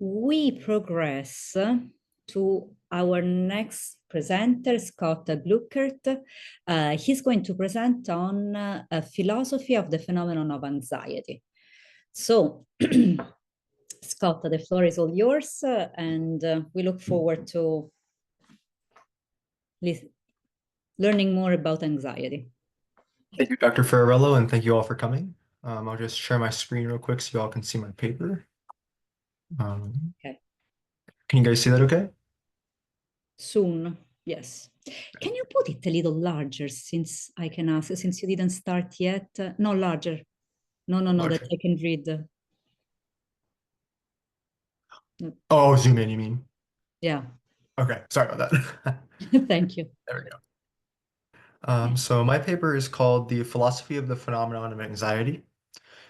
we progress to our next presenter, Scott Glueckert. He's going to present on a philosophy of the phenomenon of anxiety. So, Scott, the floor is all yours, and we look forward to learning more about anxiety. Thank you, Dr. Ferrarello, and thank you all for coming. I'll just share my screen real quick so you all can see my paper. Okay. Can you guys see that okay? Soon, yes. Can you put it a little larger since I can ask, since you didn't start yet? No, larger. No, that Larger. I can read. No. Oh, zoom in, you mean? Yeah, Okay, sorry about that. thank you. There we go. So my paper is called The Philosophy of the Phenomenon of Anxiety.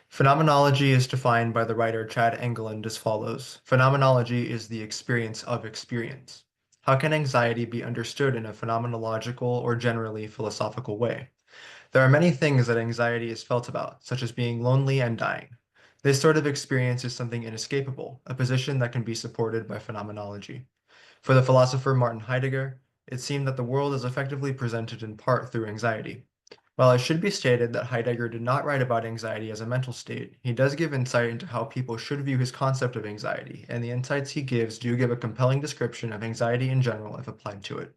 Phenomenology is defined by the writer Chad Engeland as follows. Phenomenology is the experience of experience. How can anxiety be understood in a phenomenological or generally philosophical way? There are many things that anxiety is felt about, such as being lonely and dying. This sort of experience is something inescapable, a position that can be supported by phenomenology. For the philosopher Martin Heidegger, it seemed that the world is effectively presented in part through anxiety. While it should be stated that Heidegger did not write about anxiety as a mental state, he does give insight into how people should view his concept of anxiety, and the insights he gives do give a compelling description of anxiety in general if applied to it.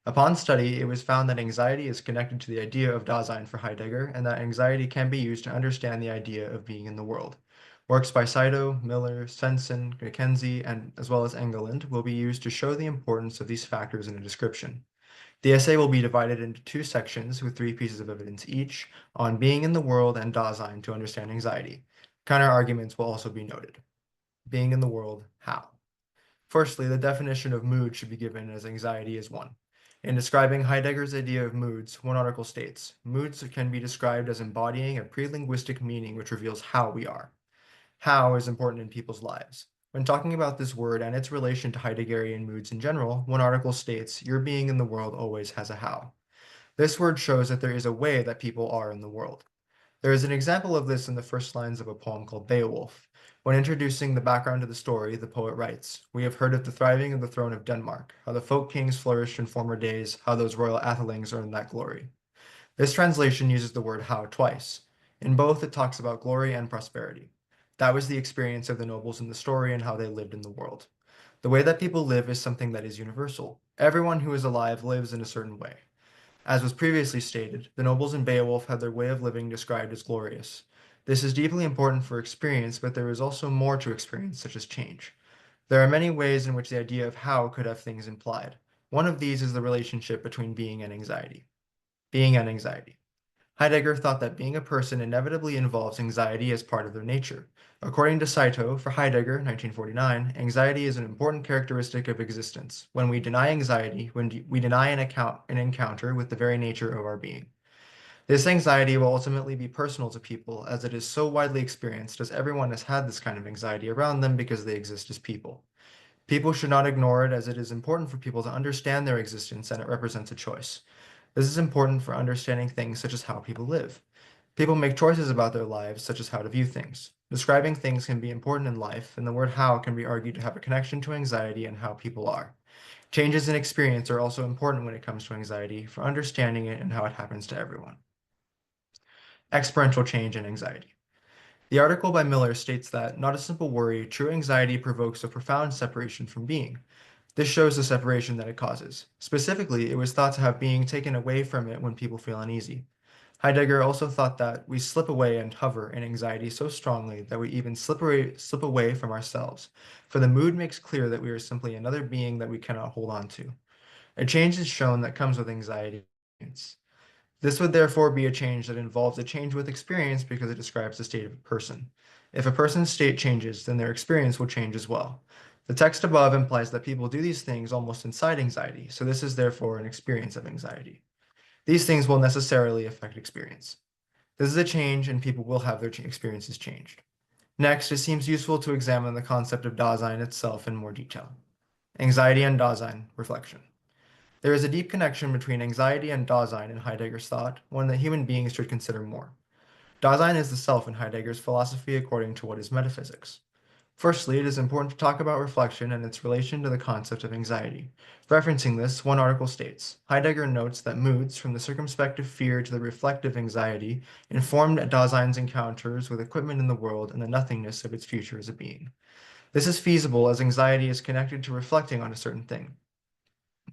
Upon study, it was found that anxiety is connected to the idea of Dasein for Heidegger, and that anxiety can be used to understand the idea of being in the world. Works by Saito, Miller, Svensson, Mackenzie, and as well as Engeland will be used to show the importance of these factors in a description. The essay will be divided into two sections with 3 pieces of evidence each on being in the world and Dasein to understand anxiety. Counter-arguments will also be noted. Being in the world, how? Firstly, the definition of mood should be given as anxiety is one. In describing Heidegger's idea of moods, one article states, moods can be described as embodying a pre-linguistic meaning which reveals how we are. How is important in people's lives. When talking about this word and its relation to Heideggerian moods in general, one article states, your being in the world always has a how. This word shows that there is a way that people are in the world. There is an example of this in the first lines of a poem called Beowulf. When introducing the background to the story, the poet writes, we have heard of the thriving of the throne of Denmark, how the folk kings flourished in former days, how those royal athelings earned that glory. This translation uses the word how twice. In both, it talks about glory and prosperity. That was the experience of the nobles in the story and how they lived in the world. The way that people live is something that is universal. Everyone who is alive lives in a certain way. As was previously stated, the nobles in Beowulf had their way of living described as glorious. This is deeply important for experience, but there is also more to experience, such as change. There are many ways in which the idea of how could have things implied. One of these is the relationship between being and anxiety. Being and anxiety. Heidegger thought that being a person inevitably involves anxiety as part of their nature. According to Saito, for Heidegger, 1949, anxiety is an important characteristic of existence. When we deny anxiety, when we deny an encounter with the very nature of our being. This anxiety will ultimately be personal to people, as it is so widely experienced, as everyone has had this kind of anxiety around them because they exist as people. People should not ignore it, as it is important for people to understand their existence and it represents a choice. This is important for understanding things such as how people live. People make choices about their lives, such as how to view things. Describing things can be important in life, and the word how can be argued to have a connection to anxiety and how people are. Changes in experience are also important when it comes to anxiety for understanding it and how it happens to everyone. Experiential change and anxiety. The article by Miller states that, not a simple worry, true anxiety provokes a profound separation from being. This shows the separation that it causes. Specifically, it was thought to have being taken away from it when people feel uneasy. Heidegger also thought that we slip away and hover in anxiety so strongly that we even slip away from ourselves, for the mood makes clear that we are simply another being that we cannot hold on to. A change is shown that comes with anxiety. This would therefore be a change that involves a change with experience because it describes the state of a person. If a person's state changes, then their experience will change as well. The text above implies that people do these things almost inside anxiety, so this is therefore an experience of anxiety. These things will necessarily affect experience. This is a change, and people will have their experiences changed. Next, it seems useful to examine the concept of Dasein itself in more detail. Anxiety and Dasein, reflection. There is a deep connection between anxiety and Dasein in Heidegger's thought, one that human beings should consider more. Dasein is the self in Heidegger's philosophy according to what is metaphysics. Firstly, it is important to talk about reflection and its relation to the concept of anxiety. Referencing this, one article states, Heidegger notes that moods, from the circumspective fear to the reflective anxiety, informed Dasein's encounters with equipment in the world and the nothingness of its future as a being. This is feasible as anxiety is connected to reflecting on a certain thing.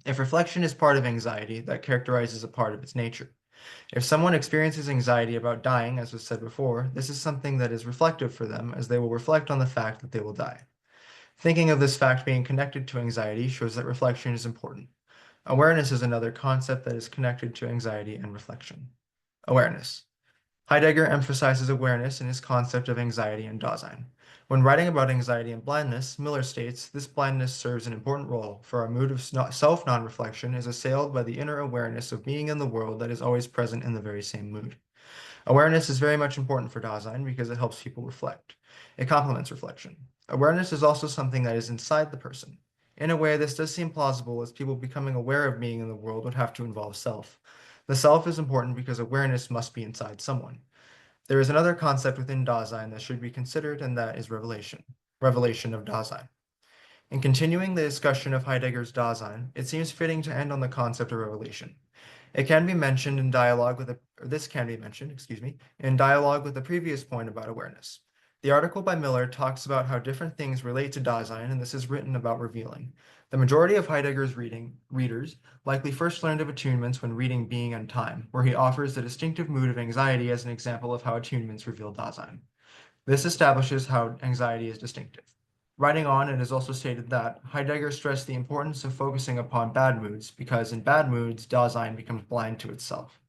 If reflection is part of anxiety, that characterizes a part of its nature. If someone experiences anxiety about dying, as was said before, this is something that is reflective for them, as they will reflect on the fact that they will die. Thinking of this fact being connected to anxiety shows that reflection is important. Awareness is another concept that is connected to anxiety and reflection. Awareness. Heidegger emphasizes awareness in his concept of anxiety and Dasein. When writing about anxiety and blindness, Miller states, this blindness serves an important role, for our mood of self-non-reflection is assailed by the inner awareness of being in the world that is always present in the very same mood. Awareness is very much important for Dasein because it helps people reflect. It complements reflection. Awareness is also something that is inside the person. In a way, this does seem plausible, as people becoming aware of being in the world would have to involve self. The self is important because awareness must be inside someone. There is another concept within Dasein that should be considered, and that is revelation. Revelation of Dasein. In continuing the discussion of Heidegger's Dasein, it seems fitting to end on the concept of revelation. It can be mentioned in dialogue with this can be mentioned, in dialogue with the previous point about awareness. The article by Miller talks about how different things relate to Dasein, and this is written about revealing. The majority of Heidegger's readers likely first learned of attunements when reading Being and Time, where he offers the distinctive mood of anxiety as an example of how attunements reveal Dasein. This establishes how anxiety is distinctive. Writing on, it is also stated that Heidegger stressed the importance of focusing upon bad moods because in bad moods, Dasein becomes blind to itself.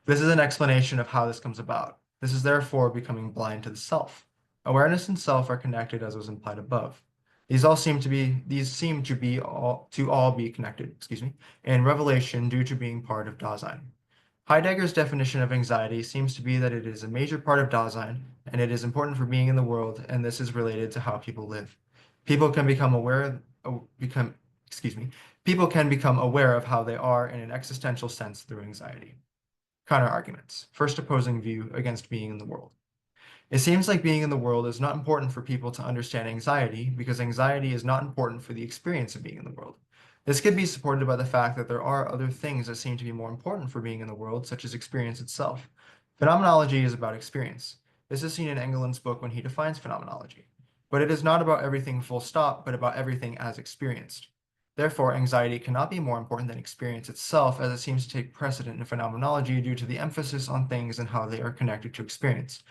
This is an explanation of how this comes about. This is therefore becoming blind to the self. Awareness and self are connected, as was implied above. These seem to all be connected, in revelation due to being part of Dasein. Heidegger's definition of anxiety seems to be that it is a major part of Dasein, and it is important for being in the world, and this is related to how people live. People can become aware people can become aware of how they are in an existential sense through anxiety. Counterarguments. First opposing view against being in the world. It seems like being in the world is not important for people to understand anxiety because anxiety is not important for the experience of being in the world. This could be supported by the fact that there are other things that seem to be more important for being in the world, such as experience itself. Phenomenology is about experience. This is seen in Engelin's book when he defines phenomenology. But it is not about everything full stop, but about everything as experienced. Therefore, anxiety cannot be more important than experience itself, as it seems to take precedent in phenomenology due to the emphasis on things and how they are connected to experience.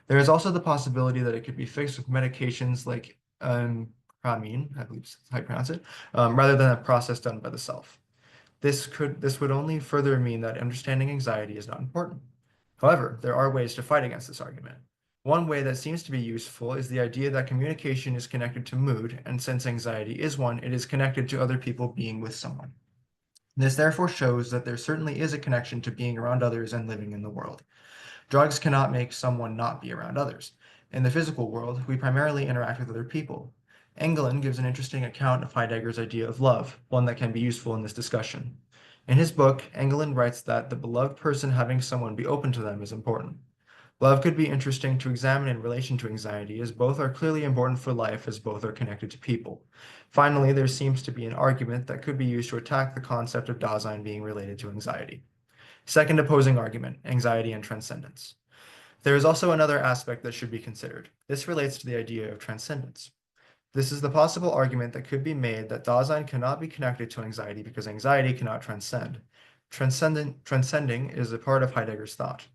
There is also the possibility that it could be fixed with medications like Pramine, I believe is how you pronounce it, rather than a process done by the self. This would only further mean that understanding anxiety is not important. However, there are ways to fight against this argument. One way that seems to be useful is the idea that communication is connected to mood, and since anxiety is one, it is connected to other people being with someone. This therefore shows that there certainly is a connection to being around others and living in the world. Drugs cannot make someone not be around others. In the physical world, we primarily interact with other people. Engelin gives an interesting account of Heidegger's idea of love, one that can be useful in this discussion. In his book, Engelin writes that the beloved person having someone be open to them is important. Love could be interesting to examine in relation to anxiety, as both are clearly important for life, as both are connected to people. Finally, there seems to be an argument that could be used to attack the concept of Dasein being related to anxiety. Second opposing argument, anxiety and transcendence. There is also another aspect that should be considered. This relates to the idea of transcendence. This is the possible argument that could be made that Dasein cannot be connected to anxiety because anxiety cannot transcend. Transcending is a part of Heidegger's thought.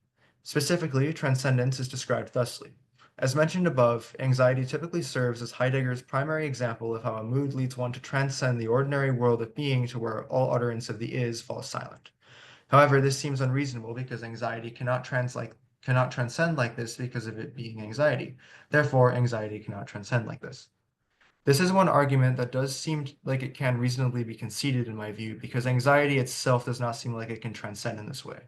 Specifically, transcendence is described thusly. As mentioned above, anxiety typically serves as Heidegger's primary example of how a mood leads one to transcend the ordinary world of being to where all utterance of the is falls silent. However, this seems unreasonable because anxiety cannot transcend like this because of it being anxiety. Therefore, anxiety cannot transcend like this. This is one argument that does seem like it can reasonably be conceded in my view, because anxiety itself does not seem like it can transcend in this way.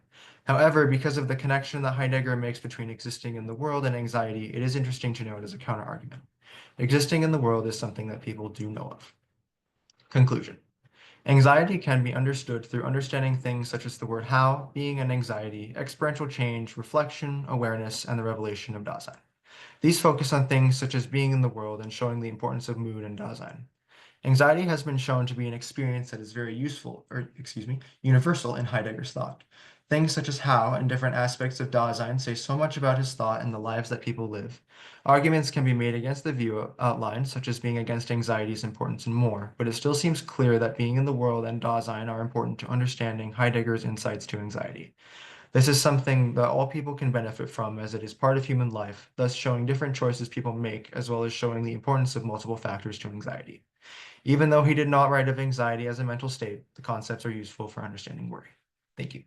However, because of the connection that Heidegger makes between existing in the world and anxiety, it is interesting to note as a counterargument. Existing in the world is something that people do know of. Conclusion. Anxiety can be understood through understanding things such as the word how, being and anxiety, experiential change, reflection, awareness, and the revelation of Dasein. These focus on things such as being in the world and showing the importance of mood and Dasein. Anxiety has been shown to be an experience that is very universal in Heidegger's thought. Things such as how and different aspects of Dasein say so much about his thought and the lives that people live. Arguments can be made against the view outlined, such as being against anxiety's importance and more, but it still seems clear that being in the world and Dasein are important to understanding Heidegger's insights to anxiety. This is something that all people can benefit from as it is part of human life, thus showing different choices people make, as well as showing the importance of multiple factors to anxiety. Even though he did not write of anxiety as a mental state, the concepts are useful for understanding worry. Thank you.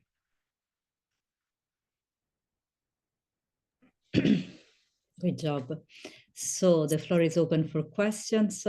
Good job. So the floor is open for questions.